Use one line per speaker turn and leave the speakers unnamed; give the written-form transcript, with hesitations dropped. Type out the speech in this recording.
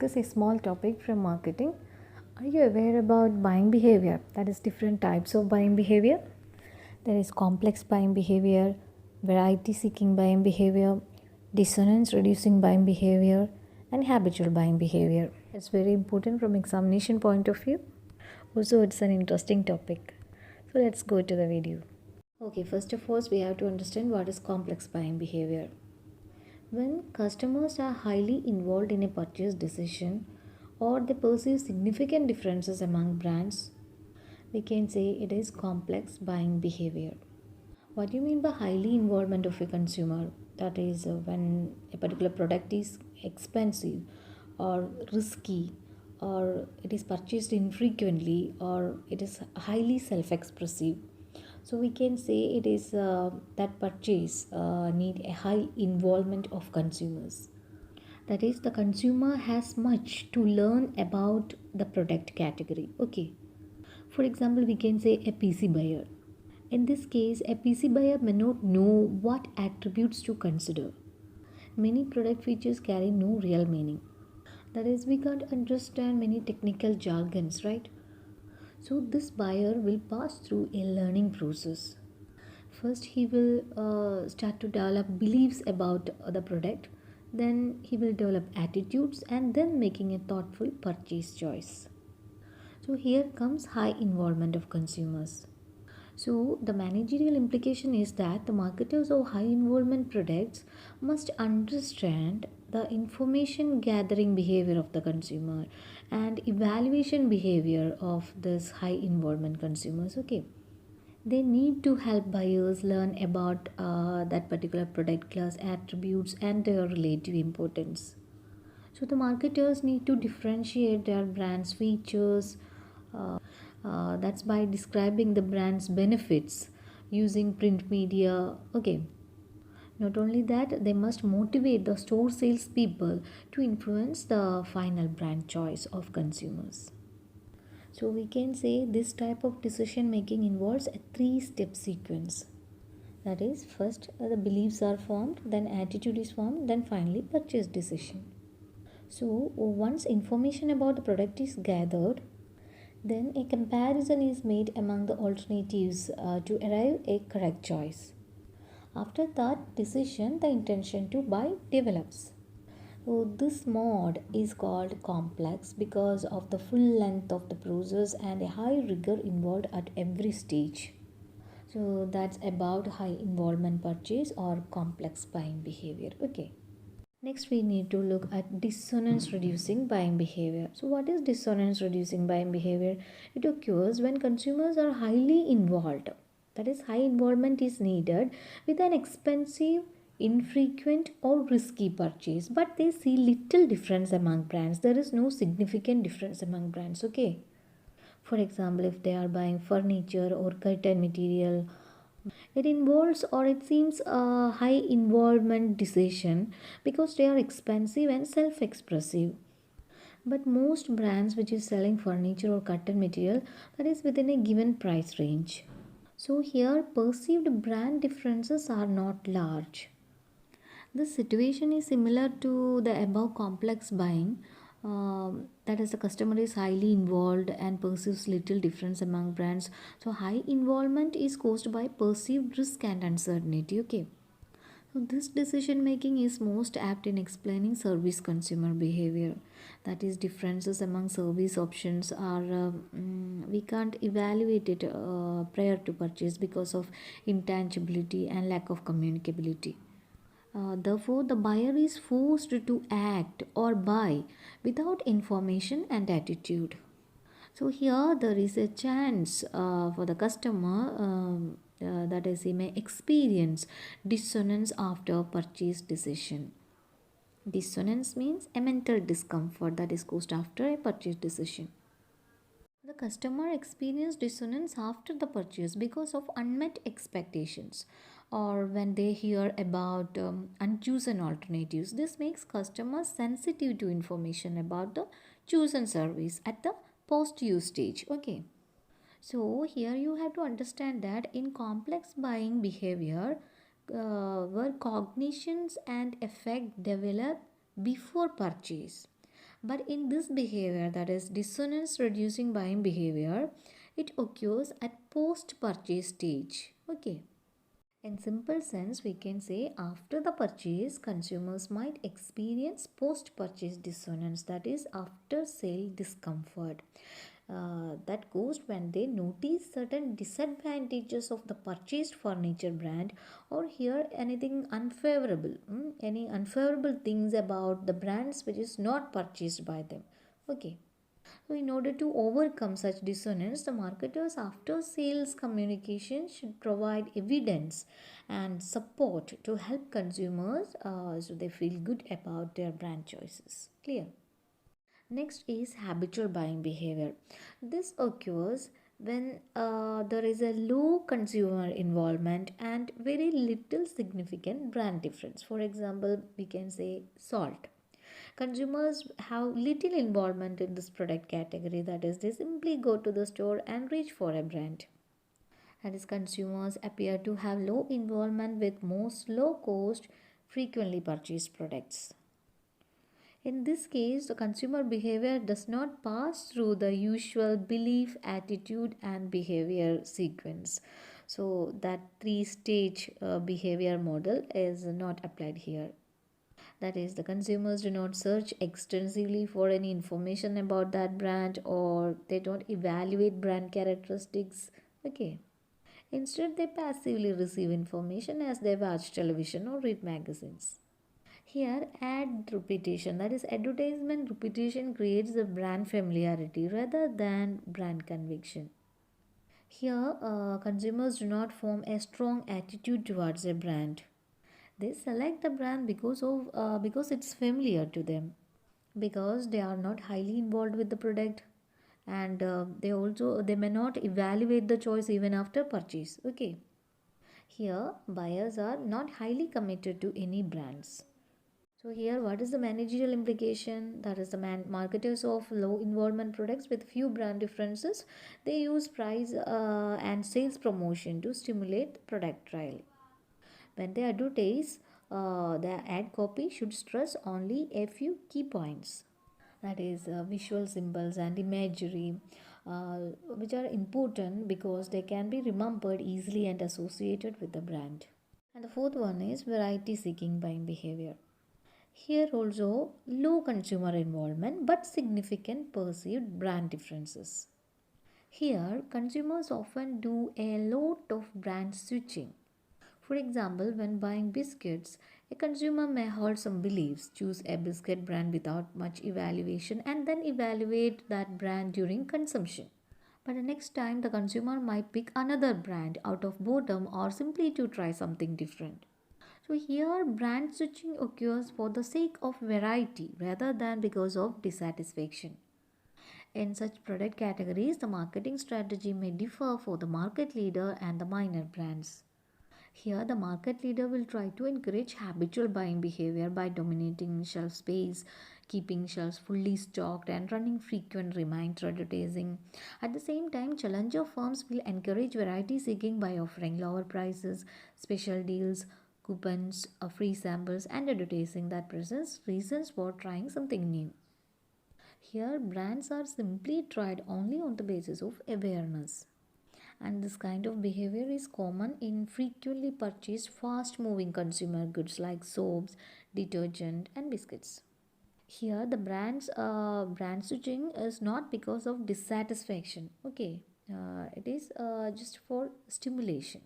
discuss a small topic from marketing. Are you aware about buying behavior? That is different types of buying behavior. There is complex buying behavior, variety seeking buying behavior, dissonance reducing buying behavior, and habitual buying behavior. It's very important from examination point of view. Also, it's an interesting topic. So let's go to the video. Okay, first of all, we have to understand what is complex buying behavior. When customers are highly involved in a purchase decision or they perceive significant differences among brands, we can say it is complex buying behavior. What do you mean by highly involvement of a consumer? That is when a particular product is expensive or risky or it is purchased infrequently or it is highly self-expressive. So we can say it is that purchase need a high involvement of consumers. That is, the consumer has much to learn about the product category. Okay. For example, we can say a PC buyer. In this case, a PC buyer may not know what attributes to consider. Many product features carry no real meaning. That is, we can't understand many technical jargons, right? So this buyer will pass through a learning process. First, he will start to develop beliefs about the product. Then he will develop attitudes and then making a thoughtful purchase choice. So here comes high involvement of consumers. So the managerial implication is that the marketers of high involvement products must understand the information gathering behavior of the consumer and evaluation behavior of this high involvement consumers. Okay, they need to help buyers learn about that particular product class attributes and their relative importance. So the marketers need to differentiate their brand's features. That's by describing the brand's benefits using print media. Okay. Not only that, they must motivate the store salespeople to influence the final brand choice of consumers. So we can say this type of decision making involves a three-step sequence. That is, first the beliefs are formed, then attitude is formed, then finally purchase decision. So once information about the product is gathered, then a comparison is made among the alternatives to arrive a correct choice. After that decision, the intention to buy develops. So this mode is called complex because of the full length of the process and a high rigor involved at every stage. So that's about high involvement purchase or complex buying behavior. Okay. Next, we need to look at dissonance reducing buying behavior. So, what is dissonance reducing buying behavior? It occurs when consumers are highly involved. That is, high involvement is needed with an expensive, infrequent, or risky purchase, but they see little difference among brands. There is no significant difference among brands. Okay. For example, if they are buying furniture or curtain material, it involves or it seems a high involvement decision because they are expensive and self-expressive. But most brands which is selling furniture or curtain material, that is within a given price range. So here perceived brand differences are not large. This situation is similar to the above complex buying. That is, the customer is highly involved and perceives little difference among brands. So, high involvement is caused by perceived risk and uncertainty. Okay. So, this decision making is most apt in explaining service consumer behavior. That is, differences among service options are we can't evaluate it prior to purchase because of intangibility and lack of communicability. Therefore, the buyer is forced to act or buy without information and attitude. So, here there is a chance for the customer that is, he may experience dissonance after purchase decision. Dissonance means a mental discomfort that is caused after a purchase decision. The customer experiences dissonance after the purchase because of unmet expectations or when they hear about unchosen alternatives. This makes customers sensitive to information about the chosen service at the post use stage. Okay. So here you have to understand that in complex buying behavior, where cognitions and effect develop before purchase, But in this behavior, that is dissonance reducing buying behavior, it occurs at post purchase stage. Okay. In simple sense, we can say after the purchase, consumers might experience post purchase dissonance, that is, after sale discomfort. That goes when they notice certain disadvantages of the purchased furniture brand or hear anything unfavorable, any unfavorable things about the brands which is not purchased by them. Okay. So, in order to overcome such dissonance, the marketers after sales communication should provide evidence and support to help consumers so they feel good about their brand choices. Clear? Next is habitual buying behavior. This occurs when there is a low consumer involvement and very little significant brand difference. For example, we can say salt. Consumers have little involvement in this product category, that is, they simply go to the store and reach for a brand. That is, consumers appear to have low involvement with most low cost, frequently purchased products. In this case, the consumer behavior does not pass through the usual belief, attitude, and behavior sequence. So, that three-stage behavior model is not applied here. That is, the consumers do not search extensively for any information about that brand or they don't evaluate brand characteristics. Okay. Instead, they passively receive information as they watch television or read magazines. Here, ad repetition, that is, advertisement repetition creates the brand familiarity rather than brand conviction. Here, consumers do not form a strong attitude towards a brand. They select the brand because it's familiar to them, because they are not highly involved with the product, and they may not evaluate the choice even after purchase. Okay. Here, buyers are not highly committed to any brands. So here, what is the managerial implication? That is, the marketers of low involvement products with few brand differences, they use price and sales promotion to stimulate product trial. When they advertise, the ad copy should stress only a few key points. That is, visual symbols and imagery, which are important because they can be remembered easily and associated with the brand. And the fourth one is variety seeking buying behavior. Here also low consumer involvement but significant perceived brand differences. Here, consumers often do a lot of brand switching. For example, when buying biscuits, a consumer may hold some beliefs, choose a biscuit brand without much evaluation, and then evaluate that brand during consumption. But the next time, the consumer might pick another brand out of boredom or simply to try something different. So, here brand switching occurs for the sake of variety rather than because of dissatisfaction. In such product categories, the marketing strategy may differ for the market leader and the minor brands. Here, the market leader will try to encourage habitual buying behavior by dominating shelf space, keeping shelves fully stocked, and running frequent reminder advertising. At the same time, challenger firms will encourage variety seeking by offering lower prices, special deals, coupons, free samples, and advertising that presents reasons for trying something new. Here, brands are simply tried only on the basis of awareness. And this kind of behavior is common in frequently purchased fast moving consumer goods like soaps, detergent, and biscuits. Here, the brand switching is not because of dissatisfaction. Okay, it is just for stimulation.